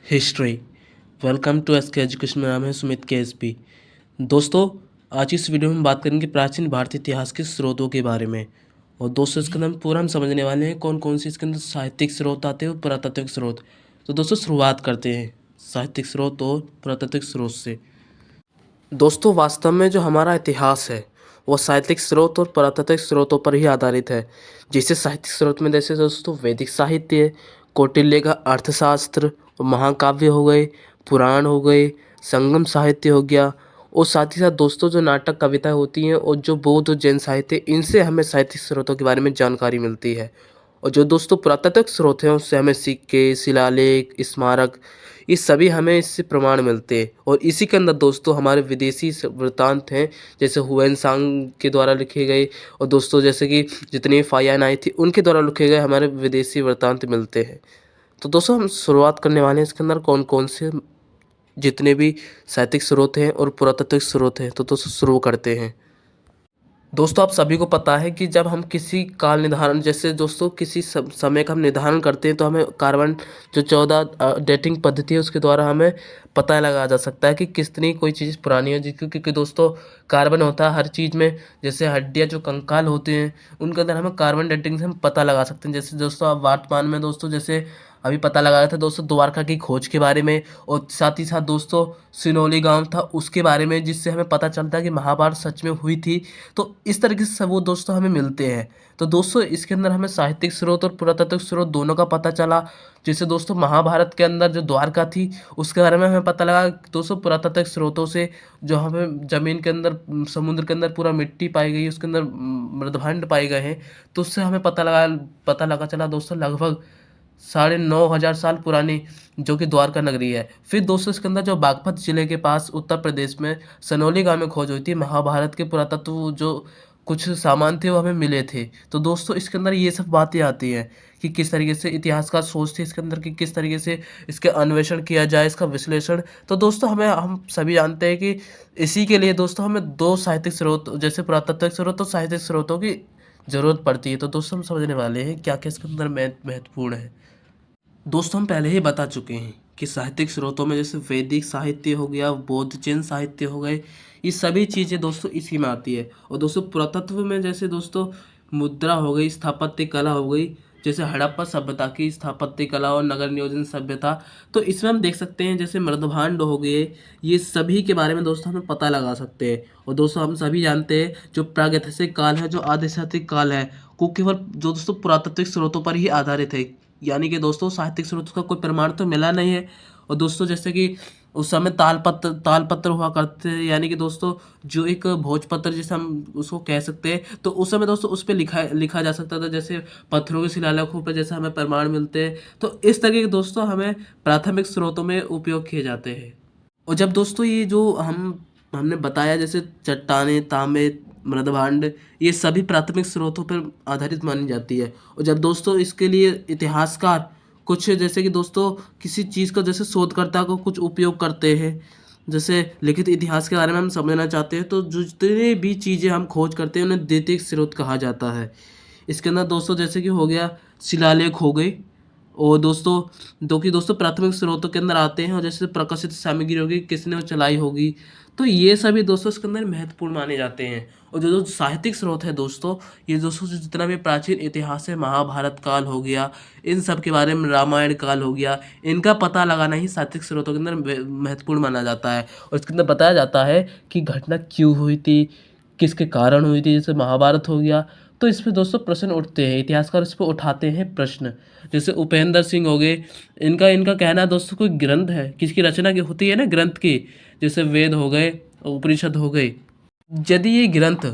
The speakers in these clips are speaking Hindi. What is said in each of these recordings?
हिस्ट्री। वेलकम टू एस के एजुकेशन। मेरा नाम है सुमित के एस पी। दोस्तों, आज इस वीडियो में हम बात करेंगे प्राचीन भारतीय इतिहास के स्रोतों के बारे में। और दोस्तों, इसके अंदर पूरा हम समझने वाले हैं कौन कौन से इसके अंदर साहित्यिक स्रोत आते हैं और पुरातात्विक स्रोत। तो दोस्तों, शुरुआत करते हैं साहित्यिक स्रोत और पुरातात्विक स्रोत से। दोस्तों, वास्तव में जो हमारा इतिहास है वो साहित्यिक स्रोत और पुरातात्विक स्रोतों पर ही आधारित है। जैसे साहित्यिक स्रोत में जैसे दोस्तों वैदिक साहित्य, कौटिल्य का अर्थशास्त्र और महाकाव्य हो गए, पुराण हो गए, संगम साहित्य हो गया, और साथ ही साथ दोस्तों जो नाटक कविताएं होती हैं और जो बौद्ध और जैन साहित्य, इनसे हमें साहित्यिक स्रोतों के बारे में जानकारी मिलती है। और जो दोस्तों पुरातात्विक स्रोत हैं उससे हमें सिक्के, शिलालेख, स्मारक, ये सभी हमें इससे प्रमाण मिलते हैं। और इसी के अंदर दोस्तों हमारे विदेशी वृत्तांत हैं, जैसे हुएन सांग के द्वारा लिखे गए, और दोस्तों जैसे कि जितनी फायान आई थी उनके द्वारा लिखे गए हमारे विदेशी वृत्तांत मिलते हैं। तो दोस्तों, हम शुरुआत करने वाले हैं इसके अंदर कौन कौन से जितने भी साहित्यिक स्रोत हैं और पुरातात्विक स्रोत हैं। तो दोस्तों शुरू करते हैं। दोस्तों, आप सभी को पता है कि जब हम किसी काल निर्धारण, जैसे दोस्तों किसी समय का हम निर्धारण करते हैं, तो हमें कार्बन जो 14 डेटिंग पद्धति है उसके द्वारा हमें पता लगाया जा सकता है कि कितनी कोई चीज़ पुरानी है। क्योंकि दोस्तों कार्बन होता है हर चीज़ में, जैसे हड्डियाँ जो कंकाल होते हैं उनके अंदर हमें कार्बन डेटिंग से हम पता लगा सकते हैं। जैसे दोस्तों आप वर्तमान में दोस्तों जैसे अभी पता लगाया था दोस्तों द्वारका की खोज के बारे में, और साथ ही साथ दोस्तों सिनोली गांव था उसके बारे में, जिससे हमें पता चलता है कि महाभारत सच में हुई थी। तो इस तरीके से सब वो दोस्तों हमें मिलते हैं। तो दोस्तों इसके अंदर हमें साहित्यिक स्रोत और पुरातात्विक स्रोत दोनों का पता चला। जैसे दोस्तों महाभारत के अंदर जो द्वारका थी उसके बारे में हमें पता लगा दोस्तों पुरातात्विक स्रोतों से। जो हमें ज़मीन के अंदर, समुद्र के अंदर पूरा मिट्टी पाई गई, उसके अंदर मृदभांड पाए गए हैं, तो उससे हमें पता लगा चला दोस्तों लगभग 9,500 साल पुरानी जो कि द्वारका नगरी है। फिर दोस्तों इसके अंदर जो बागपत जिले के पास उत्तर प्रदेश में सनोली गांव में खोज हुई थी, महाभारत के पुरातत्व जो कुछ सामान थे वो हमें मिले थे। तो दोस्तों इसके अंदर ये सब बातें आती हैं कि किस तरीके से इतिहासकार सोचते इसके अंदर कि किस तरीके से इसके अन्वेषण किया जाए, इसका विश्लेषण। तो दोस्तों हम सभी जानते हैं कि इसी के लिए दोस्तों हमें दो साहित्यिक स्रोत, जैसे पुरातत्विक स्रोत और साहित्यिक स्रोतों की ज़रूरत पड़ती है। तो दोस्तों हम समझने वाले हैं क्या क्या इसके अंदर महत्वपूर्ण है। दोस्तों हम पहले ही बता चुके हैं कि साहित्यिक स्रोतों में जैसे वैदिक साहित्य हो गया, बौद्ध जैन साहित्य हो गए, ये सभी चीज़ें दोस्तों इसी में आती है। और दोस्तों पुरातत्व में जैसे दोस्तों मुद्रा हो गई, स्थापत्य कला हो गई, जैसे हड़प्पा सभ्यता की स्थापत्य कला और नगर नियोजन सभ्यता, तो इसमें हम देख सकते हैं जैसे मृदभांड हो गए, ये सभी के बारे में दोस्तों हमें पता लगा सकते हैं। और दोस्तों हम सभी जानते हैं जो प्रागैतिहासिक काल है, जो आदिशासिक काल है, को केवल जो दोस्तों पुरातात्विक स्रोतों पर ही आधारित है। यानी कि दोस्तों साहित्यिक स्रोत का कोई प्रमाण तो मिला नहीं है। और दोस्तों जैसे कि उस समय तालपत्र हुआ करते हैं, यानी कि दोस्तों जो एक भोजपत्र जैसे हम उसको कह सकते हैं, तो उस समय दोस्तों उस पर लिखा जा सकता था, जैसे पत्थरों के शिलालेखों पर जैसे हमें प्रमाण मिलते हैं। तो इस तरीके के दोस्तों हमें प्राथमिक स्रोतों में उपयोग किए जाते हैं। और जब दोस्तों ये जो हमने बताया जैसे चट्टानें, तांबे, मृदभांड, ये सभी प्राथमिक स्रोतों पर आधारित मानी जाती है। और जब दोस्तों इसके लिए इतिहासकार कुछ जैसे कि दोस्तों किसी चीज़ को जैसे शोधकर्ता को कुछ उपयोग करते हैं, जैसे लिखित इतिहास के बारे में हम समझना चाहते हैं, तो जो जितनी भी चीज़ें हम खोज करते हैं उन्हें द्वितीयक स्रोत कहा जाता है। इसके अंदर दोस्तों जैसे कि हो गया शिलालेख हो गई, और दोस्तों जो कि दोस्तों प्राथमिक स्रोतों के अंदर आते हैं, और जैसे प्रकाशित सामग्री होगी, किसने वो चलाई होगी, तो ये सभी दोस्तों इसके अंदर महत्वपूर्ण माने जाते हैं। और जो जो साहित्यिक स्रोत है दोस्तों, ये दोस्तों जो जितना भी प्राचीन इतिहास है, महाभारत काल हो गया, इन सब के बारे में, रामायण काल हो गया, इनका पता लगाना ही साहित्यिक स्रोतों के अंदर महत्वपूर्ण माना जाता है। और इसके अंदर बताया जाता है कि घटना क्यों हुई थी, किसके कारण हुई थी, जैसे महाभारत हो गया। तो इस पे दोस्तों प्रश्न उठते हैं, इतिहासकार इस पे उठाते हैं प्रश्न। जैसे उपेंद्र सिंह हो गए, इनका इनका कहना है दोस्तों कोई ग्रंथ है, किसकी रचना की होती है ना ग्रंथ की, जैसे वेद हो गए, उपनिषद हो गए। यदि ये ग्रंथ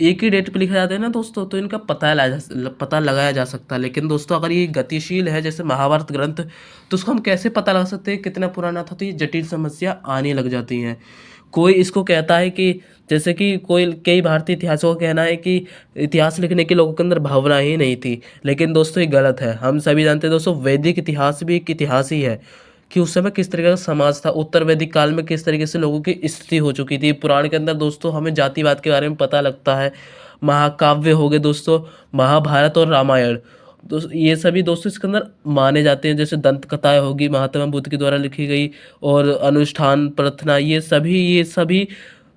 एक ही डेट पे लिखा जाता है ना दोस्तों, तो इनका पता लगाया जा सकता है। लेकिन दोस्तों अगर ये गतिशील है जैसे महाभारत ग्रंथ, तो उसको हम कैसे पता लगा सकते हैं कितना पुराना था। तो ये जटिल समस्या आने लग जाती हैं। कोई इसको कहता है कि जैसे कि कई भारतीय इतिहासों का कहना है कि इतिहास लिखने के लोगों के अंदर भावना ही नहीं थी। लेकिन दोस्तों ये गलत है। हम सभी जानते हैं दोस्तों वैदिक इतिहास भी एक इतिहास ही है कि उस समय किस तरीके का समाज था, उत्तर वैदिक काल में किस तरीके से लोगों की स्थिति हो चुकी थी। पुराण के अंदर दोस्तों हमें जातिवाद के बारे में पता लगता है। महाकाव्य हो गए दोस्तों, महाभारत और रामायण, ये सभी दोस्तों इसके अंदर माने जाते हैं, जैसे दंत कथाएँ होगी महात्मा बुद्ध के द्वारा लिखी गई, और अनुष्ठान प्रार्थना, ये सभी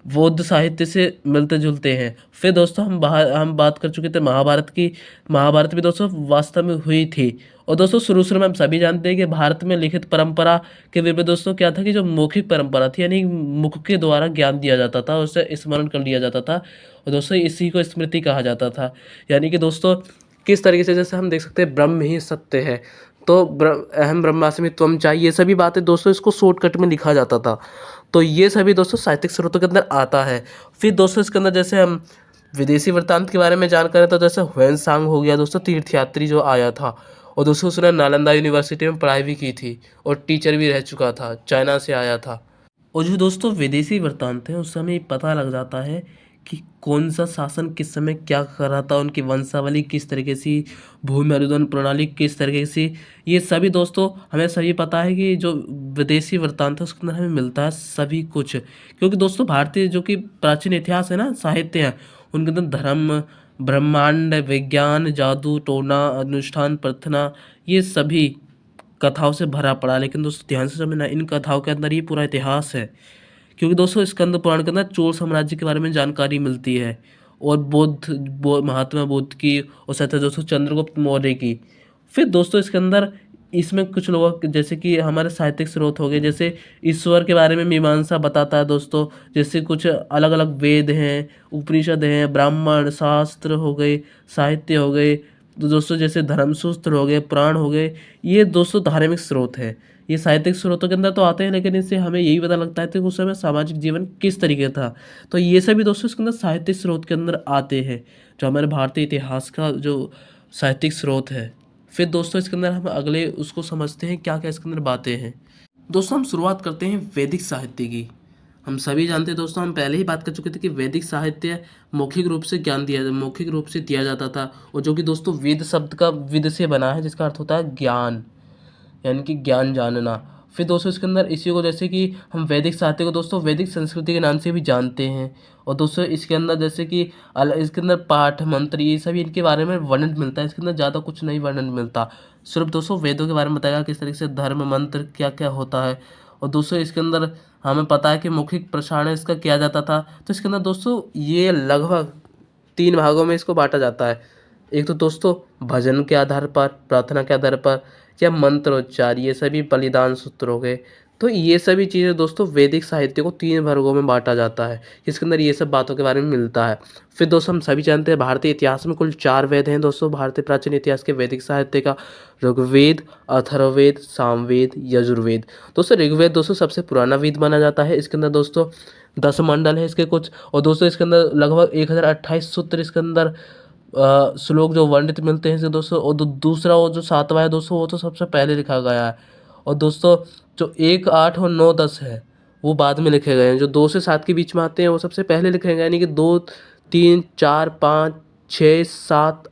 बौद्ध साहित्य से मिलते-जुलते हैं। फिर दोस्तों हम बात कर चुके थे महाभारत की। महाभारत भी दोस्तों वास्तव में हुई थी। और दोस्तों शुरू-शुरू में हम सभी जानते हैं कि भारत में लिखित परंपरा के विरुद्ध दोस्तों क्या था कि जो मौखिक परंपरा थी, यानी मुख के द्वारा ज्ञान दिया जाता था, उसे स्मरण कर लिया जाता था, और दोस्तों इसी को स्मृति कहा जाता था। यानी कि दोस्तों किस तरीके से, जैसे हम देख सकते हैं ब्रह्म ही सत्य है, तो अहम ब्रह्मास्मि त्वं चाहि, ये सभी बातें दोस्तों इसको शॉर्टकट में लिखा जाता था। तो ये सभी दोस्तों साहित्यिक स्रोतों के अंदर आता है। फिर दोस्तों इसके अंदर जैसे हम विदेशी वृत्तांत के बारे में जानकारी है, तो जैसे ह्वेन-सांग हो गया दोस्तों, तीर्थयात्री जो आया था, और दोस्तों उसने नालंदा यूनिवर्सिटी में पढ़ाई भी की थी, और टीचर भी रह चुका था, चाइना से आया था। और जो दोस्तों विदेशी वृत्तांत हैं, उस समय पता लग जाता है कि कौन सा शासन किस समय क्या कर रहा था, उनकी वंशावली किस तरीके से, भूमि अधिग्रहण प्रणाली किस तरीके से, ये सभी दोस्तों हमें सभी पता है कि जो विदेशी वृत्तांत है उसके अंदर हमें मिलता है सभी कुछ। क्योंकि दोस्तों भारतीय जो कि प्राचीन इतिहास है ना, साहित्य है, उनके अंदर धर्म, ब्रह्मांड, विज्ञान, जादू टोना, अनुष्ठान प्रार्थना, ये सभी कथाओं से भरा पड़ा है। लेकिन दोस्तों ध्यान से समझना, इन कथाओं के अंदर ये पूरा इतिहास है। क्योंकि दोस्तों स्कंद पुराण के अंदर चोल साम्राज्य के बारे में जानकारी मिलती है, और महात्मा बुद्ध की, और साथ ही दोस्तों चंद्रगुप्त मौर्य की। फिर दोस्तों इसके अंदर इसमें कुछ लोगों जैसे कि हमारे साहित्यिक स्रोत हो गए, जैसे ईश्वर के बारे में मीमांसा बताता है दोस्तों, जैसे कुछ अलग अलग वेद हैं, उपनिषद हैं, ब्राह्मण शास्त्र हो गए, साहित्य हो गए, तो दोस्तों जैसे धर्मसूत्र हो गए, पुराण हो गए, ये दोस्तों धार्मिक स्रोत है। ये साहित्यिक स्रोतों के अंदर तो आते हैं, लेकिन इससे हमें यही पता लगता है कि उस समय सामाजिक जीवन किस तरीके था। तो ये सभी दोस्तों इसके अंदर साहित्यिक स्रोत के अंदर आते हैं, जो हमारे भारतीय इतिहास का जो साहित्यिक स्रोत है। फिर दोस्तों इसके अंदर हम अगले उसको समझते हैं क्या क्या इसके अंदर बातें हैं। दोस्तों हम शुरुआत करते हैं वैदिक साहित्य की। हम सभी जानते हैं दोस्तों, हम पहले ही बात कर चुके थे कि वैदिक साहित्य मौखिक रूप से दिया जाता था, और जो कि दोस्तों वेद शब्द का विद से बना है, जिसका अर्थ होता है ज्ञान, यानी कि ज्ञान जानना। फिर दोस्तों इसके अंदर इसी को, जैसे कि हम वैदिक साहित्य को दोस्तों वैदिक संस्कृति के नाम से भी जानते हैं। और दोस्तों इसके अंदर जैसे कि इसके अंदर पाठ मंत्र ये सभी इनके बारे में वर्णन मिलता है, इसके अंदर ज़्यादा कुछ नहीं वर्णन मिलता, सिर्फ दोस्तों वेदों के बारे में बताया किस तरीके से धर्म मंत्र क्या क्या होता है। और दोस्तों इसके अंदर हमें पता है कि मौखिक प्रसारण इसका किया जाता था। तो इसके अंदर दोस्तों ये लगभग 3 भागों में इसको बांटा जाता है। एक तो दोस्तों भजन के आधार पर, प्रार्थना के आधार पर, या मंत्रोच्चार, ये सभी बलिदान सूत्र हो गए। तो ये सभी चीज़ें दोस्तों वैदिक साहित्य को 3 वर्गों में बांटा जाता है, इसके अंदर ये सब बातों के बारे में मिलता है। फिर दोस्तों हम सभी जानते हैं भारतीय इतिहास में कुल 4 वेद हैं दोस्तों, भारतीय प्राचीन इतिहास के वैदिक साहित्य का, ऋग्वेद, अथर्ववेद, सामवेद, यजुर्वेद। दोस्तों ऋग्वेद दोस्तों सबसे पुराना वेद माना जाता है। इसके अंदर दोस्तों 10 मंडल है इसके कुछ, और दोस्तों इसके अंदर लगभग 1028 सूत्र इसके अंदर श्लोक जो वर्णित मिलते हैं दोस्तों। और दूसरा वो जो 7वां है दोस्तों, वो तो सबसे पहले लिखा गया है। और दोस्तों जो 1, 8 और 9, 10 है वो बाद में लिखे गए हैं। जो 2 से 7 के बीच में आते हैं वो सबसे पहले लिखे गए, यानी कि 2, 3, 4, 5, 6, 7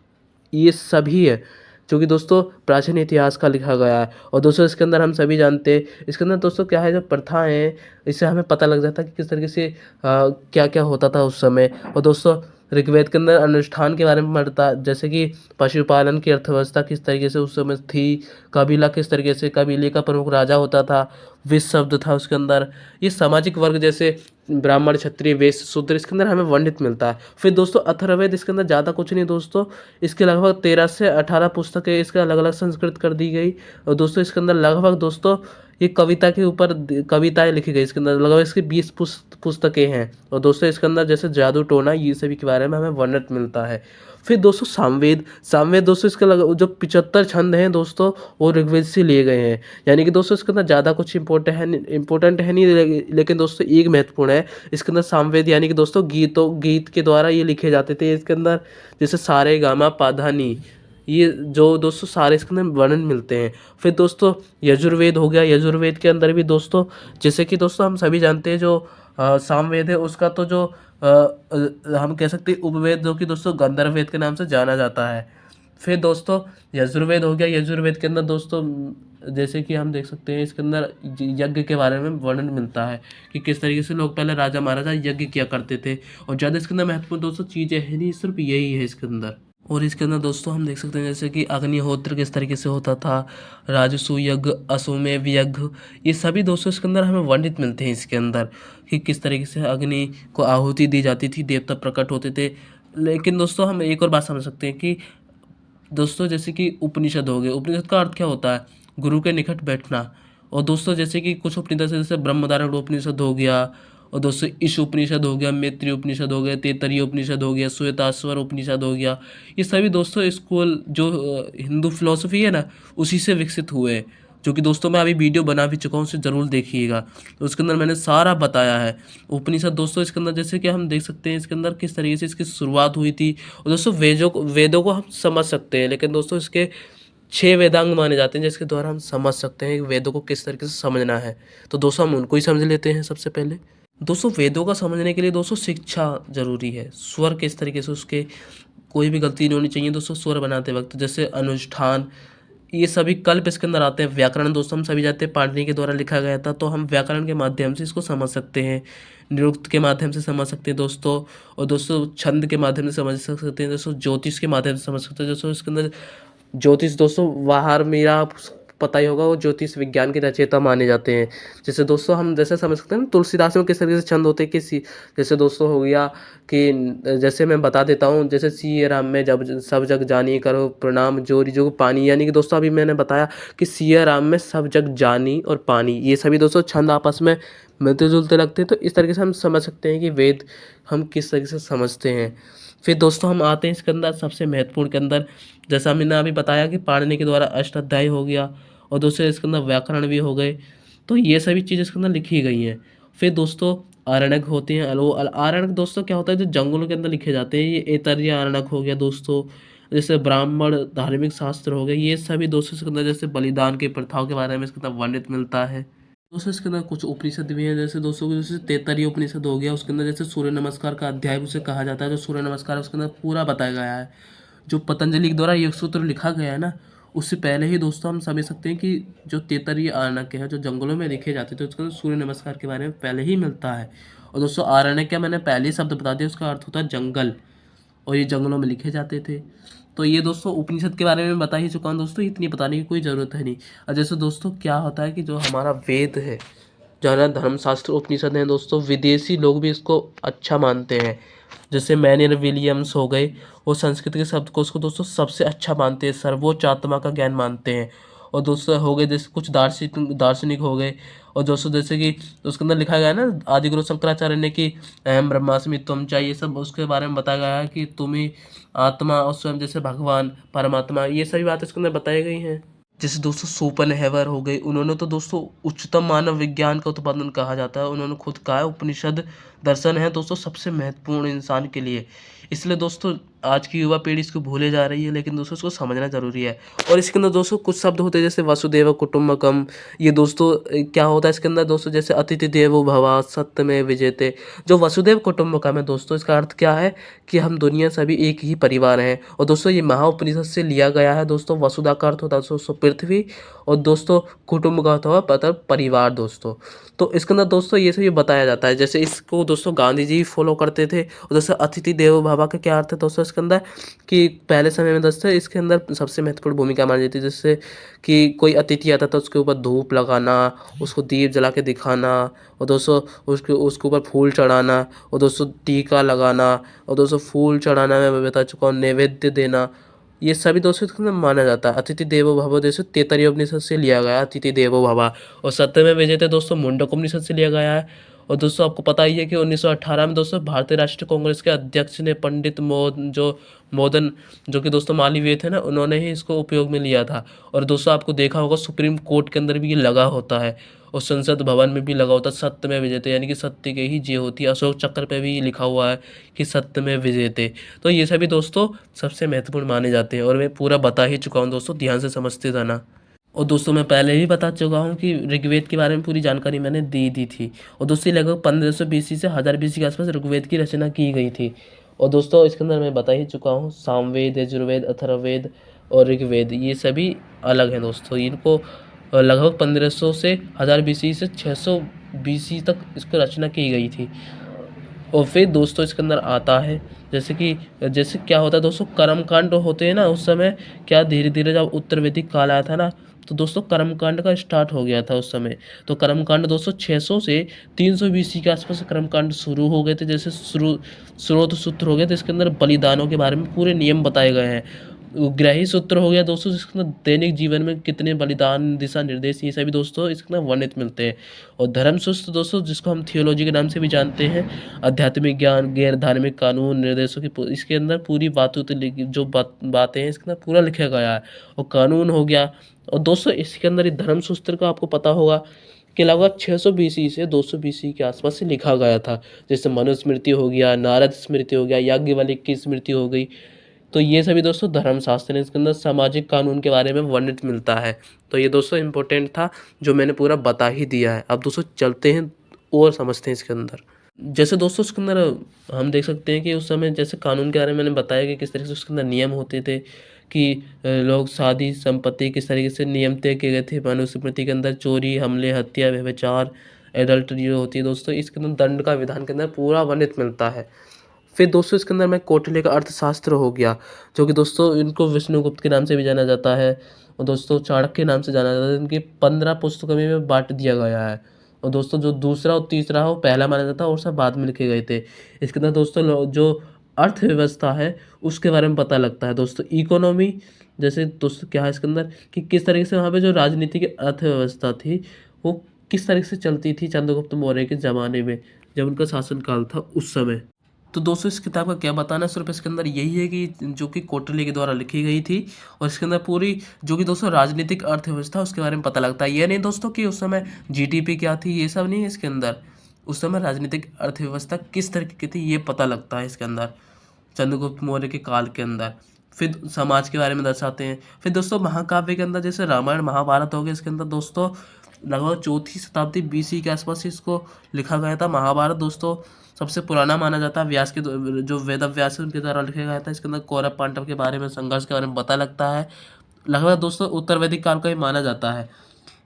ये सभी है, जो कि दोस्तों प्राचीन इतिहास का लिखा गया है। और दोस्तों इसके अंदर हम सभी जानते हैं, इसके अंदर दोस्तों क्या है, जो प्रथाएं हैं, इससे हमें पता लग जाता है कि किस तरीके से क्या क्या होता था उस समय। और दोस्तों ऋग्वेद के अंदर अनुष्ठान के बारे में पढ़ता, जैसे कि पशुपालन की अर्थव्यवस्था किस तरीके से उस समय थी, कबीला किस तरीके से, कबीले का प्रमुख राजा होता था, विश्व शब्द था उसके अंदर, ये सामाजिक वर्ग जैसे ब्राह्मण क्षत्रिय वैश्य शूद्र इसके अंदर हमें वर्णित मिलता है। फिर दोस्तों अथर्ववेद, इसके अंदर ज़्यादा कुछ नहीं दोस्तों, इसके लगभग 13 से 18 पुस्तकें इसके अलग अलग संस्कृत कर दी गई। और दोस्तों इसके अंदर लगभग दोस्तों ये कविता के ऊपर कविताएं लिखी गई, इसके अंदर लगभग इसकी 20 पुस्तकें हैं। और दोस्तों इसके अंदर जैसे जादू टोना ये सभी के बारे में हमें वर्णन मिलता है। फिर दोस्तों सामवेद दोस्तों इसके जो 75 छंद हैं दोस्तों वो ऋग्वेद से लिए गए हैं। यानी कि दोस्तों इसके अंदर ज़्यादा कुछ इंपॉर्टेंट है नहीं, लेकिन दोस्तों एक महत्वपूर्ण है इसके अंदर सामवेद, यानी कि दोस्तों गीत के द्वारा ये लिखे जाते थे। इसके अंदर जैसे सारे गामा पाधा नी, ये जो दोस्तों सारे इसके अंदर वर्णन मिलते हैं। फिर दोस्तों यजुर्वेद हो गया, यजुर्वेद के अंदर भी दोस्तों जैसे कि दोस्तों हम सभी जानते हैं जो सामवेद है उसका तो जो हम कह सकते हैं उपवेद, जो कि दोस्तों गंधर्व वेद के नाम से जाना जाता है। फिर दोस्तों यजुर्वेद हो गया, यजुर्वेद के अंदर दोस्तों जैसे कि हम देख सकते हैं इसके अंदर यज्ञ के बारे में वर्णन मिलता है कि किस तरीके से लोग पहले राजा महाराजा यज्ञ किया करते थे। और ज़्यादा इसके अंदर महत्वपूर्ण दोस्तों चीज़ें है नहीं, सिर्फ यही है इसके अंदर। और इसके अंदर दोस्तों हम देख सकते हैं जैसे कि अग्निहोत्र किस तरीके से होता था, राजसूय यज्ञ, अश्वमेध यज्ञ, ये सभी दोस्तों इसके अंदर हमें वर्णित मिलते हैं इसके अंदर कि किस तरीके से अग्नि को आहुति दी जाती थी, देवता प्रकट होते थे। लेकिन दोस्तों हम एक और बात समझ सकते हैं कि दोस्तों जैसे कि उपनिषद हो गए, उपनिषद का अर्थ क्या होता है? गुरु के निकट बैठना। और दोस्तों जैसे कि कुछ उपनिषद जैसे ब्रह्मधारण उपनिषद हो गया, और दोस्तों ईश उपनिषद हो गया, मैत्री उपनिषद हो गया, तैत्तरीय उपनिषद हो गया, श्वेताश्वर उपनिषद हो गया, ये सभी दोस्तों स्कूल जो हिंदू फिलोसफी है ना, उसी से विकसित हुए हैं। जो कि दोस्तों मैं अभी वीडियो बना भी चुका हूँ, उसे ज़रूर देखिएगा। तो उसके अंदर मैंने सारा बताया है उपनिषद दोस्तों। इसके अंदर जैसे कि हम देख सकते हैं इसके अंदर किस तरीके से इसकी शुरुआत हुई थी। और दोस्तों वेदों को हम समझ सकते हैं, लेकिन दोस्तों इसके 6 वेदांग माने जाते हैं जिसके द्वारा हम समझ सकते हैं कि वेदों को किस तरीके से समझना है। तो दोस्तों हम उनको ही समझ लेते हैं सबसे पहले। दोस्तों वेदों का समझने के लिए दोस्तों शिक्षा ज़रूरी है। स्वर किस तरीके से उसके कोई भी गलती नहीं होनी चाहिए दोस्तों स्वर बनाते वक्त, जैसे अनुष्ठान, ये सभी कल्प इसके अंदर आते हैं। व्याकरण दोस्तों हम सभी जानते हैं पाणिनि के द्वारा लिखा गया था, तो हम व्याकरण के माध्यम से इसको समझ सकते हैं, निरुक्त के माध्यम से समझ सकते हैं दोस्तों। और दोस्तों छंद के माध्यम से समझ सकते हैं दोस्तों, ज्योतिष के माध्यम से समझ सकते हैं दोस्तों। इसके अंदर ज्योतिष दोस्तों बाहर मेरा पता ही होगा, वो ज्योतिष विज्ञान के रचयिता माने जाते हैं। जैसे दोस्तों हम जैसे समझ सकते हैं ना तुलसीदास में किस तरीके से छंद होते हैं, किस जैसे दोस्तों हो गया कि जैसे मैं बता देता हूँ, जैसे सिय राम में जब सब जग जानी करो प्रणाम जोरी जो पानी, यानी कि दोस्तों अभी मैंने बताया कि सिय राम में सब जग जानी और पानी, ये सभी दोस्तों छंद आपस में मिलते जुलते लगते हैं। तो इस तरीके से हम समझ सकते हैं कि वेद हम किस तरीके से समझते हैं। फिर दोस्तों हम आते हैं इसके अंदर सबसे महत्वपूर्ण के अंदर, जैसा मैंने अभी बताया कि पाणिनि के द्वारा अष्टाध्यायी हो गया, और दोस्तों इसके अंदर व्याकरण भी हो गए। तो ये सभी चीज़ें इसके अंदर लिखी गई हैं। फिर दोस्तों आरण्यक होते हैं। आरण्यक दोस्तों क्या होता है, जो जंगलों के अंदर लिखे जाते हैं, ये ऐतरेय आरण्यक हो गया दोस्तों। जैसे ब्राह्मण धार्मिक शास्त्र हो गए, ये सभी दोस्तों इसके अंदर जैसे बलिदान की प्रथाओं के बारे में इसके अंदर वर्णित मिलता है दोस्तों। इसके अंदर कुछ उपनिषद भी हैं, जैसे दोस्तों जैसे तैत्तरीय उपनिषद हो गया, उसके अंदर जैसे सूर्य नमस्कार का अध्याय उसे कहा जाता है। जो सूर्य नमस्कार है उसके अंदर पूरा बताया गया है। जो पतंजलि के द्वारा योग सूत्र लिखा गया है ना, उससे पहले ही दोस्तों हम समझ सकते हैं कि जो तैत्तरीय आरण्यक है जो जंगलों में लिखे जाते थे, तो उसके अंदर सूर्य नमस्कार के बारे में पहले ही मिलता है। और दोस्तों आरण्यक क्या मैंने पहले ही शब्द बता दिया, उसका अर्थ होता है जंगल, और ये जंगलों में लिखे जाते थे। तो ये दोस्तों उपनिषद के बारे में बता ही चुका हूँ दोस्तों, इतनी बताने की कोई ज़रूरत है नहीं। और जैसे दोस्तों क्या होता है कि जो हमारा वेद है, जो हमारा धर्मशास्त्र उपनिषद हैं दोस्तों, विदेशी लोग भी इसको अच्छा मानते हैं। जैसे मैनियर विलियम्स हो गए, वो संस्कृत के शब्द को उसको दोस्तों सबसे अच्छा मानते हैं, सर्वोच्च आत्मा का ज्ञान मानते हैं। और दोस्तों हो गए जैसे कुछ दार्शनिक हो गए, और दोस्तों जैसे कि उसके अंदर लिखा गया है ना आदि गुरु शंकराचार्य ने कि अहम ब्रह्मास्मि त्वं च, ये सब उसके बारे में बताया गया है कि तुम ही आत्मा और स्वयं जैसे भगवान परमात्मा, ये सभी बातें इसके अंदर बताई गई हैं। जैसे दोस्तों सोपनहेवर हो गए, उन्होंने तो दोस्तों उच्चतम मानव विज्ञान का उत्पादन कहा जाता है, उन्होंने खुद कहा है उपनिषद दर्शन है दोस्तों सबसे महत्वपूर्ण इंसान के लिए। इसलिए दोस्तों आज की युवा पीढ़ी इसको भूले जा रही है, लेकिन दोस्तों इसको समझना जरूरी है। और इसके अंदर दोस्तों कुछ शब्द होते हैं जैसे वसुदेव कुटुम्बकम, ये दोस्तों क्या होता है इसके अंदर दोस्तों, जैसे अतिथि देवो भव सत्य में विजेते, जो वसुदेव कुटुम्बकम है दोस्तों, इसका अर्थ क्या है कि हम दुनिया सभी एक ही परिवार हैं। और दोस्तों ये महाउपनिषद से लिया गया है दोस्तों। वसुधा का अर्थ होता है दोस्तों पृथ्वी, और दोस्तों कुटुंब का अर्थ होता है परिवार दोस्तों। तो इसके अंदर दोस्तों ये सब ये बताया जाता है, जैसे इसको दोस्तों गांधी जी फॉलो करते थे। और जैसे अतिथि देवो भव का क्या अर्थ है दोस्तों इसके अंदर, कि पहले समय में दोस्तों इसके अंदर सबसे महत्वपूर्ण भूमिका मानी जाती है। जैसे कि कोई अतिथि आता था उसके ऊपर धूप लगाना, उसको दीप जला के दिखाना, और दोस्तों उसके ऊपर फूल चढ़ाना, और दोस्तों टीका लगाना, और दोस्तों फूल चढ़ाना मैं बता चुका हूँ, नैवेद्य देना, ये सभी दोस्तों इसके अंदर माना जाता है। अतिथि देवो भव दोस्तों तैत्तरीय उपनिषद से लिया गया है, अतिथि देवो भव। और सत्यमेव विजयते दोस्तों मुंडक उपनिषद से लिया गया है। और दोस्तों आपको पता ही है कि 1918 में दोस्तों भारतीय राष्ट्रीय कांग्रेस के अध्यक्ष ने पंडित मोदन जो कि दोस्तों मालवीय थे ना, उन्होंने ही इसको उपयोग में लिया था। और दोस्तों आपको देखा होगा सुप्रीम कोर्ट के अंदर भी ये लगा होता है, और संसद भवन में भी लगा होता है, सत्य में विजयते, यानी कि सत्य के ही जय होती है। अशोक चक्र पे भी लिखा हुआ है कि सत्य में विजयते। तो ये सभी दोस्तों सबसे महत्वपूर्ण माने जाते हैं, और मैं पूरा बता ही चुका हूँ दोस्तों, ध्यान से समझते जाना। और दोस्तों मैं पहले ही बता चुका हूँ कि ऋग्वेद के बारे में पूरी जानकारी मैंने दे दी थी। और दोस्तों लगभग 1500 BC से 1000 BC के आसपास ऋग्वेद की रचना की गई थी। और दोस्तों इसके अंदर मैं बता ही चुका हूँ, सामवेद, यजुर्वेद, अथर्ववेद और ऋग्वेद ये सभी अलग हैं दोस्तों। इनको लगभग 1500 से 1000 BC से 600 BC तक इसको रचना की गई थी। और फिर दोस्तों इसके अंदर आता है जैसे क्या होता है दोस्तों, कर्मकांड होते हैं ना उस समय। क्या धीरे धीरे जब उत्तर वैदिक काल आया था ना, तो दोस्तों कर्मकांड का स्टार्ट हो गया था उस समय। तो कर्मकांड दोस्तों 600 से 300 बीसी के आसपास कर्मकांड शुरू हो गए थे। जैसे स्रोत सूत्र हो गए थे, इसके अंदर बलिदानों के बारे में पूरे नियम बताए गए हैं। ग्रही सूत्र हो गया दोस्तों, जिसके अंदर दैनिक जीवन में कितने बलिदान, दिशा निर्देश, ये सभी दोस्तों इसके अंदर वर्णित मिलते हैं। और धर्म सूत्र दोस्तों, जिसको हम थियोलॉजी के नाम से भी जानते हैं, आध्यात्मिक ज्ञान, गैर धार्मिक कानून, निर्देशों की इसके अंदर पूरी बातें हैं इसके अंदर पूरा लिखा गया है। और कानून हो गया। और दोस्तों इसके अंदर धर्म सूत्र का आपको पता होगा कि लगभग 600 बीसी से 200 बीसी के आसपास से लिखा गया था। जैसे मनुस्मृति हो गया, नारद स्मृति हो गया, याज्ञवल्क्य की स्मृति हो गई। तो ये सभी दोस्तों धर्मशास्त्र है, इसके अंदर सामाजिक कानून के बारे में वर्णित मिलता है। तो ये दोस्तों इम्पोर्टेंट था, जो मैंने पूरा बता ही दिया है। अब दोस्तों चलते हैं और समझते हैं इसके अंदर। जैसे दोस्तों इसके अंदर हम देख सकते हैं कि उस समय जैसे कानून के बारे में मैंने बताया कि किस तरीके से उसके अंदर नियम होते थे कि लोग शादी संपत्ति किस तरीके से नियम तय किए गए थे। मनुस्मृति के अंदर चोरी, हमले, हत्या, व्यभिचार, एडल्ट्री जो होती है दोस्तों, इसके अंदर दंड का विधान के अंदर पूरा वर्णित मिलता है। फिर दोस्तों इसके अंदर में कौटिल्य का अर्थशास्त्र हो गया, जो कि दोस्तों इनको विष्णुगुप्त के नाम से भी जाना जाता है। और दोस्तों चाणक्य के नाम से जाना जाता है। इनकी 15 पुस्तकों में बांट दिया गया है। और दोस्तों जो दूसरा और तीसरा हो पहला माना जाता है, और सब बाद में लिखे गए थे। इसके अंदर दोस्तों जो अर्थव्यवस्था है उसके बारे में पता लगता है। दोस्तों इकोनॉमी, जैसे दोस्तों क्या है इसके अंदर कि किस तरीके से वहाँ पे जो राजनीति की अर्थव्यवस्था थी वो किस तरीके से चलती थी चंद्रगुप्त मौर्य के ज़माने में, जब उनका शासनकाल था उस समय। तो दोस्तों इस किताब का क्या बताना है, सिर्फ इसके अंदर यही है कि जो कि कौटिल्य के द्वारा लिखी गई थी। और इसके अंदर पूरी जो कि दोस्तों राजनीतिक अर्थव्यवस्था उसके बारे में पता लगता है। ये नहीं दोस्तों कि उस समय जीडीपी क्या थी, ये सब नहीं है इसके अंदर। उस समय राजनीतिक अर्थव्यवस्था किस तरह की थी ये पता लगता है इसके अंदर, चंद्रगुप्त मौर्य के काल के अंदर। फिर समाज के बारे में दर्शाते हैं। फिर दोस्तों महाकाव्य के अंदर जैसे रामायण महाभारत हो गया, इसके अंदर दोस्तों लगभग 4वीं शताब्दी बीसी के आसपास इसको लिखा गया था। महाभारत दोस्तों सबसे पुराना माना जाता है। व्यास के जो वेद व्यास है उनके द्वारा लिखा गया था। इसके अंदर कौरव पांडव के बारे में, संघर्ष के बारे में पता लगता है। लगभग दोस्तों उत्तर वैदिक काल का ही माना जाता है।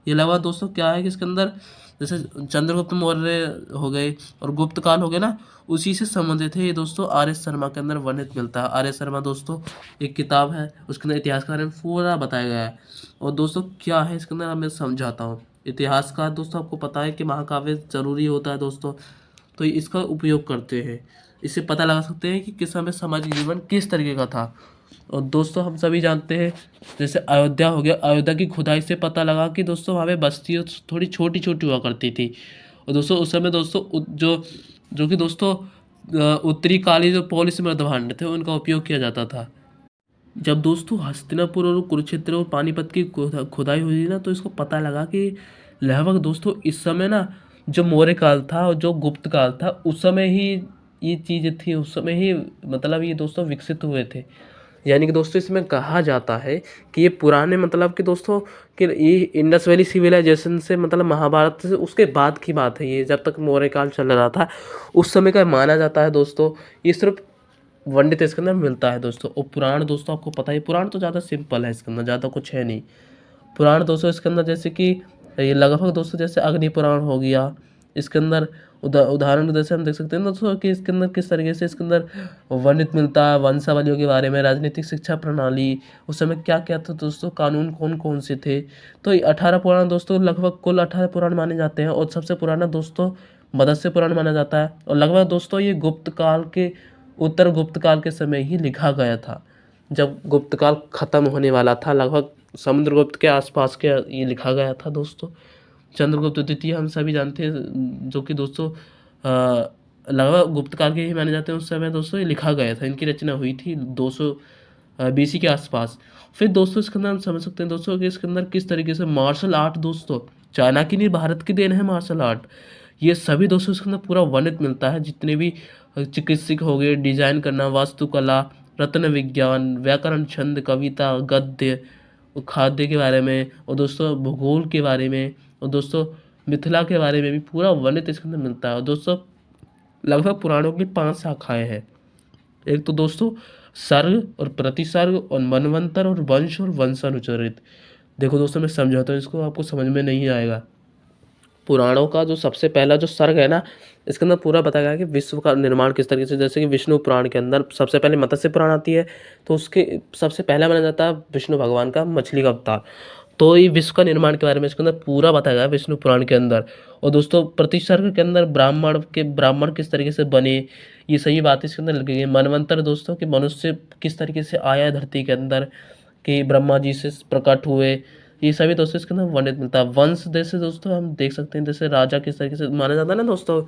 ये लगभग दोस्तों क्या है कि इसके अंदर जैसे चंद्रगुप्त मौर्य हो गए और गुप्त काल हो गए ना, उसी से संबंधित है। ये दोस्तों आर एस शर्मा के अंदर वर्णित मिलता है। आर एस शर्मा दोस्तों एक किताब है, उसके अंदर इतिहास के बारे में पूरा बताया गया है। और दोस्तों क्या है इसके अंदर मैं समझाता हूँ। इतिहास का दोस्तों आपको पता है कि महाकाव्य जरूरी होता है दोस्तों, तो इसका उपयोग करते हैं। इससे पता लगा सकते हैं कि किस समय सामाजिक जीवन किस तरीके का था। और दोस्तों हम सभी जानते हैं जैसे अयोध्या हो गया, अयोध्या की खुदाई से पता लगा कि दोस्तों वहाँ पे बस्तियाँ थोड़ी छोटी छोटी हुआ करती थी। और दोस्तों उस समय दोस्तों जो कि दोस्तों उत्तरी काली जो पॉलिस मृदभांड थे उनका उपयोग किया जाता था। जब दोस्तों हस्तिनापुर और कुरुक्षेत्र और पानीपत की खुदाई हुई ना, तो इसको पता लगा कि लगभग दोस्तों इस समय ना जो मौर्य काल था और जो गुप्त काल था उस समय ही ये चीज़ें थी, उस समय ही मतलब ये दोस्तों विकसित हुए थे। यानी कि दोस्तों इसमें कहा जाता है कि ये पुराने मतलब कि दोस्तों कि ये इंडस वैली सिविलाइजेशन से मतलब महाभारत से उसके बाद की बात है। ये जब तक मौर्य काल चल रहा था उस समय का माना जाता है दोस्तों। ये सिर्फ वर्णित इसके अंदर मिलता है दोस्तों। और पुराण दोस्तों आपको पता है, पुराण तो ज़्यादा सिंपल है, इसके अंदर ज़्यादा कुछ है नहीं। पुराण दोस्तों इसके अंदर जैसे कि ये लगभग दोस्तों जैसे अग्नि पुराण हो गया, इसके अंदर उदाहरण जैसे हम देख सकते हैं दोस्तों कि इसके अंदर किस तरीके से इसके अंदर वर्णित मिलता है वंशावलियों के बारे में, राजनीतिक शिक्षा प्रणाली, उस समय क्या क्या था दोस्तों, कानून कौन कौन से थे। तो ये 18 पुराण दोस्तों, लगभग कुल 18 पुराण माने जाते हैं। और सबसे पुराना दोस्तों मत्स्य पुराण माना जाता है। और लगभग दोस्तों ये गुप्त काल के उत्तर गुप्त काल के समय ही लिखा गया था, जब गुप्त काल खत्म होने वाला था। लगभग समुद्रगुप्त के आसपास के ये लिखा गया था दोस्तों। चंद्रगुप्त द्वितीय हम सभी जानते हैं, जो कि दोस्तों लगभग गुप्त काल के ही माने जाते हैं। उस समय दोस्तों ये लिखा गया था, इनकी रचना हुई थी 200 बीसी के आसपास। फिर दोस्तों इसके अंदर हम समझ सकते हैं दोस्तों कि इसके अंदर किस तरीके से मार्शल आर्ट दोस्तों, चाइना की नहीं भारत की देन है मार्शल आर्ट। ये सभी दोस्तों इसके अंदर पूरा वर्णित मिलता है। जितने भी चिकित्सक हो गए, डिजाइन करना, वास्तुकला, रत्न विज्ञान, व्याकरण, छंद, कविता, गद्य, खाद्य के बारे में, और दोस्तों भूगोल के बारे में, और दोस्तों मिथिला के बारे में भी पूरा वर्णित इसके अंदर मिलता है। और दोस्तों लगभग पुराणों की 5 शाखाएं हैं। एक तो दोस्तों सर्ग और प्रतिसर्ग और मनवंतर और वंश और वंशानुचरित। देखो दोस्तों मैं समझाता हूँ, इसको आपको समझ में नहीं आएगा। पुराणों का जो सबसे पहला जो सर्ग है ना, इसके अंदर पूरा बताया गया है कि विश्व का निर्माण किस तरीके से, जैसे कि विष्णु पुराण के अंदर सबसे पहले मत्स्य पुराण आती है, तो उसके सबसे पहला माना जाता है विष्णु भगवान का मछली का अवतार। तो ये विश्व का निर्माण के बारे में इसके अंदर पूरा बताया गया है विष्णु पुराण के अंदर। और दोस्तों प्रति सर्ग के अंदर ब्राह्मण किस तरीके से बने, ये सही बात इसके अंदर लिखी गई है। मनवंतर दोस्तों कि मनुष्य किस तरीके से आया धरती के अंदर, कि ब्रह्मा जी से प्रकट हुए, ये सभी दोस्तों इसके अंदर वर्णित मिलता है। वंश जैसे दोस्तों हम देख सकते हैं, जैसे राजा किस तरीके से माना जाता है ना दोस्तों,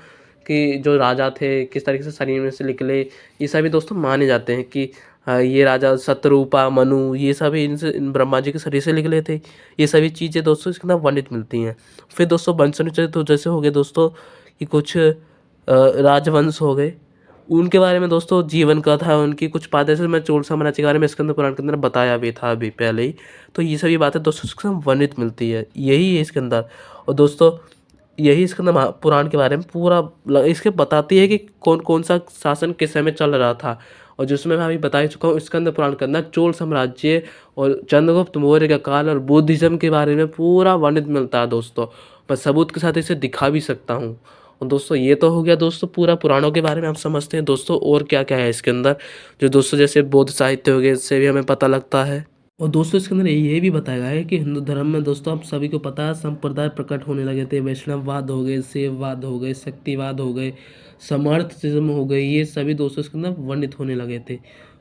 कि जो राजा थे किस तरीके से शरीर में से निकले, ये सभी दोस्तों माने जाते हैं कि ये राजा शतरूपा मनु, ये सभी इन ब्रह्मा जी के शरीर से निकले थे। ये सभी चीज़ें दोस्तों इसके अंदर वर्णित मिलती हैं। फिर दोस्तों वंशानुचय तो जैसे हो गए दोस्तों कि कुछ राजवंश हो गए, उनके बारे में दोस्तों जीवन कथा उनकी कुछ बातें, जैसे मैं चोल साम्राज्य के बारे में इसके अंदर पुराण के अंदर बताया भी था अभी पहले ही। तो ये सभी बातें दोस्तों इसके अंदर वर्णित मिलती है, यही है इसके अंदर। और दोस्तों यही इसके अंदर पुराण के बारे में पूरा इसके बताती है कि कौन कौन सा शासन किस समय चल रहा था। और जिसमें मैं अभी बता ही चुका हूँ, इसके अंदर पुराण के अंदर चोल साम्राज्य और चंद्रगुप्त मौर्य का काल और बुद्धिज्म के बारे में पूरा वर्णित मिलता है दोस्तों। मैं सबूत के साथ इसे दिखा भी सकता हूँ। और दोस्तों ये तो हो गया दोस्तों पूरा पुराणों के बारे में आप समझते हैं दोस्तों। और क्या क्या है इसके अंदर, जो दोस्तों जैसे बौद्ध साहित्य हो गए, इससे भी हमें पता लगता है। और दोस्तों इसके अंदर ये भी बताया गया है कि हिंदू धर्म में दोस्तों आप सभी को पता है संप्रदाय प्रकट होने लगे थे। वैष्णववाद हो गए, शैववाद हो गए, शक्तिवाद हो गए, समर्थिज्म हो गए, ये सभी दोस्तों इसके अंदर वर्णित होने लगे थे।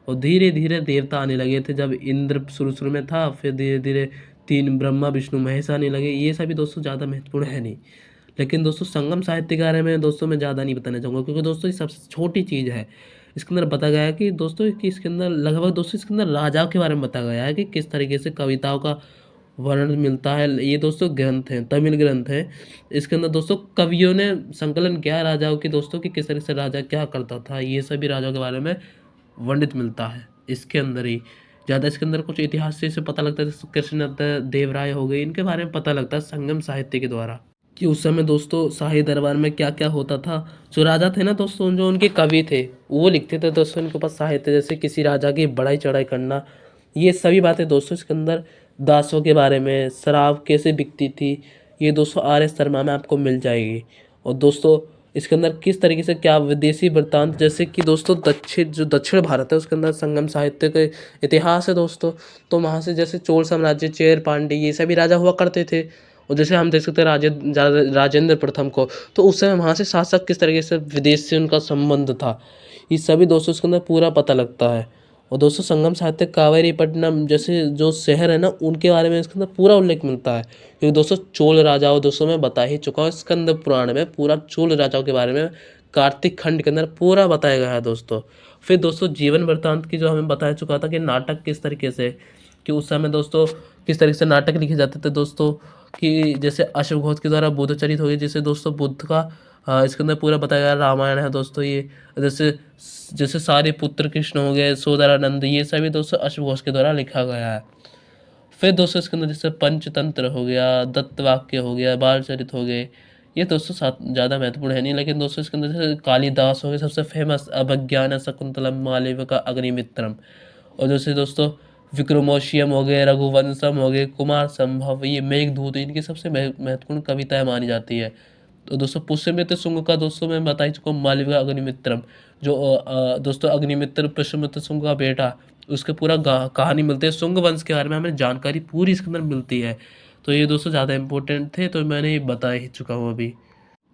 और धीरे धीरे देवता आने लगे थे। जब इंद्र शुरू में था, फिर धीरे धीरे 3 ब्रह्मा विष्णु महेश आने लगे। ये सभी दोस्तों ज़्यादा महत्वपूर्ण है नहीं। लेकिन दोस्तों संगम साहित्य के बारे में दोस्तों मैं ज़्यादा नहीं बताना चाहूँगा, क्योंकि दोस्तों ये सबसे छोटी चीज़ है। इसके अंदर बताया गया है कि दोस्तों कि इसके अंदर लगभग दोस्तों इसके अंदर राजाओं के बारे में बताया गया है कि किस तरीके से कविताओं का वर्णन मिलता है। ये दोस्तों ग्रंथ हैं, तमिल ग्रंथ है। इसके अंदर दोस्तों कवियों ने संकलन किया है राजाओं की दोस्तों कि किस तरीके से राजा क्या करता था, ये सभी राजाओं के बारे में वर्णित मिलता है इसके अंदर ही। ज़्यादा इसके अंदर कुछ इतिहास से पता लगता है, जैसे कृष्णदत्त देवराय हो गए, इनके बारे में पता लगता है संगम साहित्य के द्वारा कि उस समय दोस्तों शाही दरबार में क्या क्या होता था। जो राजा थे ना दोस्तों, जो उनके कवि थे वो लिखते थे दोस्तों इनके पास साहित्य, जैसे किसी राजा की बढ़ाई चढ़ाई करना, ये सभी बातें दोस्तों इसके अंदर। दासों के बारे में, शराब कैसे बिकती थी, ये दोस्तों आर एस शर्मा में आपको मिल जाएगी। और दोस्तों इसके अंदर किस तरीके से क्या विदेशी वृत्तांत, जैसे कि दोस्तों दक्षिण भारत है उसके अंदर संगम साहित्य के इतिहास है दोस्तों। तो वहाँ से जैसे चोल साम्राज्य, चेर पांड्य, ये सभी राजा हुआ करते थे। और जैसे हम देख सकते हैं राजेंद्र प्रथम को, तो उस समय वहाँ से शासक किस तरीके से विदेश से उनका संबंध था, ये सभी दोस्तों इसके अंदर पूरा पता लगता है। और दोस्तों संगम साहित्य कावेरीपट्टनम जैसे जो शहर है ना, उनके बारे में इसके अंदर पूरा उल्लेख मिलता है। क्योंकि दोस्तों चोल राजाओं दोस्तों मैं बता ही चुका हूँ इसके अंदर पुराण में पूरा चोल राजाओं के बारे में कार्तिक खंड के अंदर पूरा बताया गया है दोस्तों। फिर दोस्तों जीवन वृत्तांत की जो हमें बताया चुका था कि नाटक किस तरीके से, कि उस समय दोस्तों किस तरीके से नाटक लिखे जाते थे दोस्तों, कि जैसे अश्व घोष के द्वारा बुद्ध चरित हो गए, जैसे दोस्तों बुद्ध का इसके अंदर पूरा बताया गया रामायण है दोस्तों। ये जैसे जैसे सारे पुत्र कृष्ण हो गए, सोदरानंद, ये सभी दोस्तों अश्व घोष के द्वारा लिखा गया है। फिर दोस्तों इसके अंदर जैसे पंचतंत्र हो गया, दत्त वाक्य हो गया, बाल चरित हो गए, ये दोस्तों ज़्यादा महत्वपूर्ण है नहीं। लेकिन दोस्तों इसके अंदर जैसे कालिदास हो गए सबसे फेमस, अभिज्ञान शकुंतलम, मालविका अग्निमित्रम। और जैसे दोस्तों विक्रमोशियम हो गए, रघुवंशम हो गए, कुमार संभव, ये मेघदूत, इनकी सबसे महत्वपूर्ण कविताएं मानी जाती है। तो दोस्तों पुष्यमित्र शुंग का दोस्तों मैं बता ही चुका हूँ, मालविका अग्निमित्रम, जो दोस्तों अग्निमित्र पुष्यमित्र शुंग का बेटा, उसके पूरा कहानी मिलती है। शुंग वंश के बारे में हमें जानकारी पूरी इसके अंदर मिलती है। तो ये दोस्तों ज़्यादा इंपॉर्टेंट थे, तो मैंने ये बता ही चुका हूँ अभी।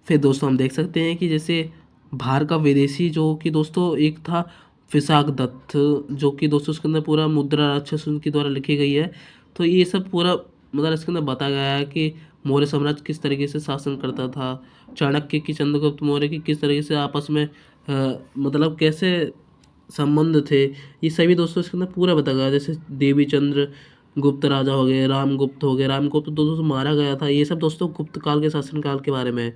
फिर दोस्तों हम देख सकते हैं कि जैसे बाहर का विदेशी जो कि दोस्तों एक था विशाख दत्त, जो कि दोस्तों उसके अंदर पूरा मुद्रा राक्षस उनके द्वारा लिखी गई है। तो ये सब पूरा मतलब इसके अंदर बताया गया है कि मौर्य साम्राज्य किस तरीके से शासन करता था, चाणक्य की, चंद्रगुप्त मौर्य की किस तरीके से आपस में मतलब कैसे संबंध थे, ये सभी दोस्तों इसके अंदर पूरा बताया गया है। जैसे देवी चंद्र गुप्त राजा हो गए, रामगुप्त हो गए, रामगुप्त दोस्तों मारा गया था, ये सब दोस्तों गुप्त काल के शासन काल के बारे में है।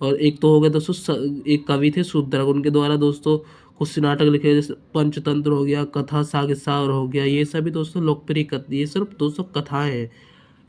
और एक तो हो गया दोस्तों एक कवि थे शूद्रक, उनके द्वारा दोस्तों कुछ नाटक लिखे, जैसे पंचतंत्र हो गया, कथा सागर हो गया, ये सभी दोस्तों लोकप्रिय ये सिर्फ दोस्तों कथाएं हैं।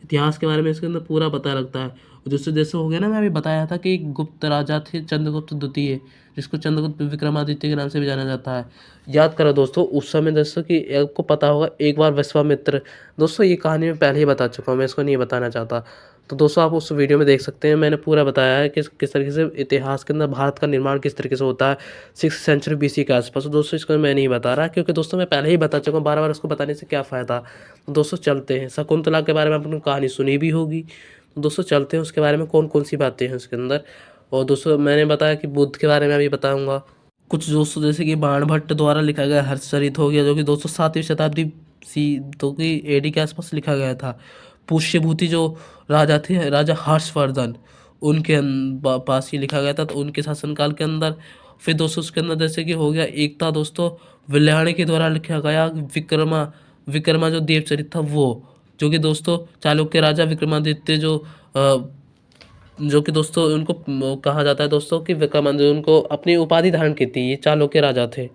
इतिहास के बारे में इसके अंदर पूरा पता लगता है। जैसे जैसे हो गया ना, मैं अभी बताया था कि गुप्त राजा थे चंद्रगुप्त द्वितीय, जिसको चंद्रगुप्त विक्रमादित्य के नाम से भी जाना जाता है। याद करो दोस्तों उस समय जैसे कि आपको पता होगा एक बार विश्वामित्र, दोस्तों ये कहानी मैं पहले ही बता चुका हूँ, मैं इसको नहीं बताना चाहता। तो दोस्तों आप उस वीडियो में देख सकते हैं, मैंने पूरा बताया है कि किस तरीके से इतिहास के अंदर भारत का निर्माण किस तरीके से होता है 6th सेंचुरी BC के आसपास। तो दोस्तों इसको मैं नहीं बता रहा, क्योंकि दोस्तों मैं पहले ही बता चुका हूँ, बार-बार उसको बताने से क्या फ़ायदा। तो दोस्तों चलते हैं, शकुंतला के बारे में आपने कहानी सुनी भी होगी। तो दोस्तों चलते हैं उसके बारे में कौन-कौन सी बातें हैं उसके अंदर। और दोस्तों मैंने बताया कि बुद्ध के बारे में अभी बताऊँगा। कुछ दोस्तों जैसे कि बाणभट्ट द्वारा लिखा गया हर्षचरित हो गया, जो कि दोस्तों 7वीं शताब्दी तो कि AD के आसपास लिखा गया था। पुष्यभूति जो राजा थे, राजा हर्षवर्धन, उनके पास ही लिखा गया था, तो उनके शासनकाल के अंदर। फिर दोस्तों उसके अंदर जैसे कि हो गया एक था दोस्तों विल्याणी के द्वारा लिखा गया विक्रमा जो देवचरित था वो, जो कि दोस्तों चालुक्य राजा विक्रमादित्य जो कि दोस्तों उनको कहा जाता है दोस्तों कि विक्रमादित्य उनको अपनी उपाधि धारण की थी, ये चालुक्य राजा थे।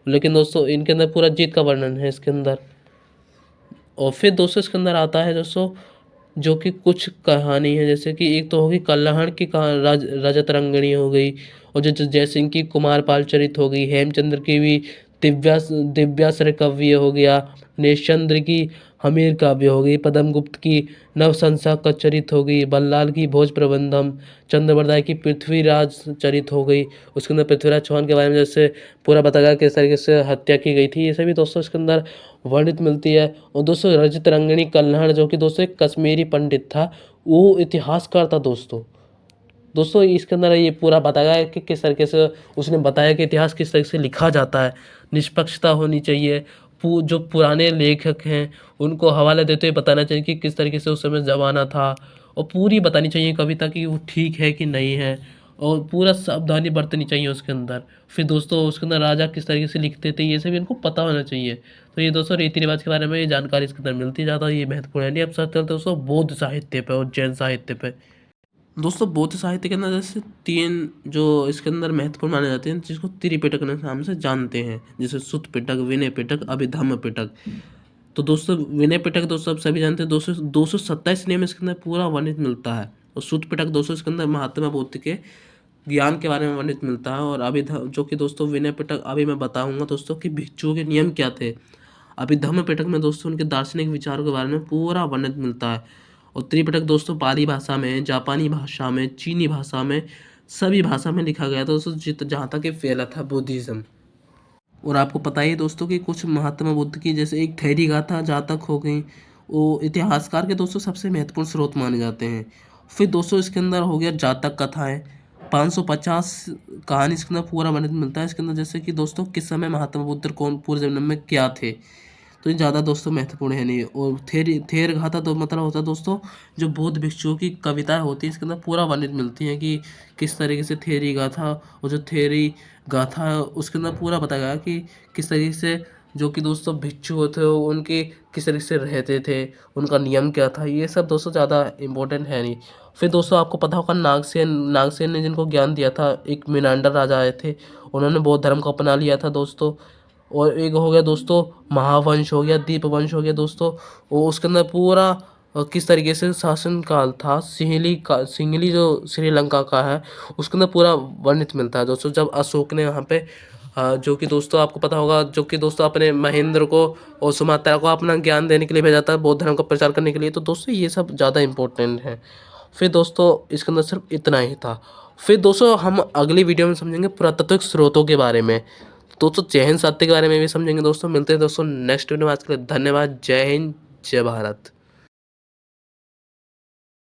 लेकिन दोस्तों इनके अंदर पूरा जीत का वर्णन है इसके अंदर। और फिर दोस्तों इसके अंदर आता है दोस्तों जो कि कुछ कहानी है, जैसे कि एक तो होगी कल्याण की रजत रंगिणी हो गई, और जो जयसिंह की कुमारपाल चरित हो गई, हेमचंद्र की भी दिव्याश्रय काव्य हो गया, नेशचंद्र की हमीर काव्य हो गई, पद्मगुप्त की नवसंसा का चरित हो गई, बल्लाल की भोज प्रबंधम, चंद्रबरदाई की पृथ्वीराज चरित हो गई। उसके अंदर पृथ्वीराज चौहान के बारे में जैसे पूरा बताया गया किस तरीके से हत्या की गई थी, ये सभी दोस्तों इसके अंदर वर्णित मिलती है। और दोस्तों रजत रंगिणी कल्हण जो कि दोस्तों एक कश्मीरी पंडित था, वो इतिहासकार था दोस्तों इसके अंदर ये पूरा बताया है कि किस तरीके से उसने बताया कि इतिहास किस तरीके से लिखा जाता है, निष्पक्षता होनी चाहिए, जो पुराने लेखक हैं उनको हवाला देते हुए बताना चाहिए कि किस तरीके से उस समय ज़माना था, और पूरी बतानी चाहिए कविता कि वो ठीक है कि नहीं है, और पूरा सावधानी बरतनी चाहिए उसके अंदर। फिर दोस्तों उसके अंदर राजा किस तरीके से लिखते थे ये सभी इनको पता होना चाहिए। तो ये दोस्तों रीति रिवाज के बारे में ये जानकारी इसके अंदर मिलती ज़्यादा, ये महत्वपूर्ण है। नहीं अब चलते दोस्तों बौद्ध साहित्य पे और जैन साहित्य पे। दोस्तों बौद्ध साहित्य के अंदर जैसे 3 जो इसके अंदर महत्वपूर्ण माने जाते हैं, जिसको त्रिपिटक के नाम से जानते हैं, जैसे सुत्त पिटक, विनय पिटक, अभिधम्म पिटक। तो दोस्तों विनय पिटक दोस्तों आप सभी जानते हैं, 227 नियम इसके अंदर पूरा वर्णित मिलता है। और सुत्त पिटक दोस्तों इसके अंदर महात्मा बुद्ध के ज्ञान के बारे में वर्णित मिलता है। और जो कि दोस्तों विनय पिटक अभी मैं बताऊंगा दोस्तों कि भिक्षुओं के नियम क्या थे। अभिधम्म पिटक में दोस्तों उनके दार्शनिक विचारों के बारे में पूरा वर्णित मिलता है। और त्रिपिटक दोस्तों पाली भाषा में, जापानी भाषा में, चीनी भाषा में, सभी भाषा में लिखा गया था दोस्तों, जहाँ तक ये फैला था बुद्धिज़्म। और आपको पता ही दोस्तों कि कुछ महात्मा बुद्ध की जैसे एक थैरी गाथा जातक हो गई, वो इतिहासकार के दोस्तों सबसे महत्वपूर्ण स्रोत माने जाते हैं। फिर दोस्तों इसके अंदर हो गया जातक कथाएं, 550 कहानी इसके अंदर पूरा वर्णित मिलता है इसके अंदर, जैसे कि दोस्तों किस समय महात्मा बुद्ध कौन पूरे जन्म में क्या थे। तो ये ज़्यादा दोस्तों महत्वपूर्ण है नहीं। और थेर गाथा तो मतलब होता है दोस्तों जो बौद्ध भिक्षुओं की कविताएं होती हैं, इसके अंदर पूरा वर्णित मिलती हैं कि किस तरीके से थेरी गाथा, और जो थेरी गाथा है उसके अंदर पूरा बताया गया कि किस तरीके से जो कि दोस्तों भिक्षु होते हो उनके किस तरीके से रहते थे, उनका नियम क्या था, ये सब दोस्तों ज़्यादा इम्पोर्टेंट है नहीं। फिर दोस्तों आपको पता होगा नागसेन ने जिनको ज्ञान दिया था, एक मिनांडर राजा आए थे, उन्होंने बौद्ध धर्म को अपना लिया था दोस्तों। और एक हो गया दोस्तों महावंश हो गया, दीपवंश हो गया दोस्तों, और उसके अंदर पूरा किस तरीके से शासनकाल था, सिंहली जो श्रीलंका का है उसके अंदर पूरा वर्णित मिलता है दोस्तों। जब अशोक ने यहाँ पे जो कि दोस्तों आपको पता होगा, जो कि दोस्तों अपने महेंद्र को और सुमात्रा को अपना ज्ञान देने के लिए भेजा था, बौद्ध धर्म का प्रचार करने के लिए। तो दोस्तों ये सब ज़्यादा इंपॉर्टेंट है। फिर दोस्तों इसके अंदर सिर्फ इतना ही था। फिर दोस्तों हम अगली वीडियो में समझेंगे पुरातात्विक स्रोतों के बारे में, दोस्तों जय हिंद साहित्य के बारे में भी समझेंगे दोस्तों। मिलते हैं दोस्तों नेक्स्ट वीडियो में। आज के लिए धन्यवाद। जय हिंद, जय भारत।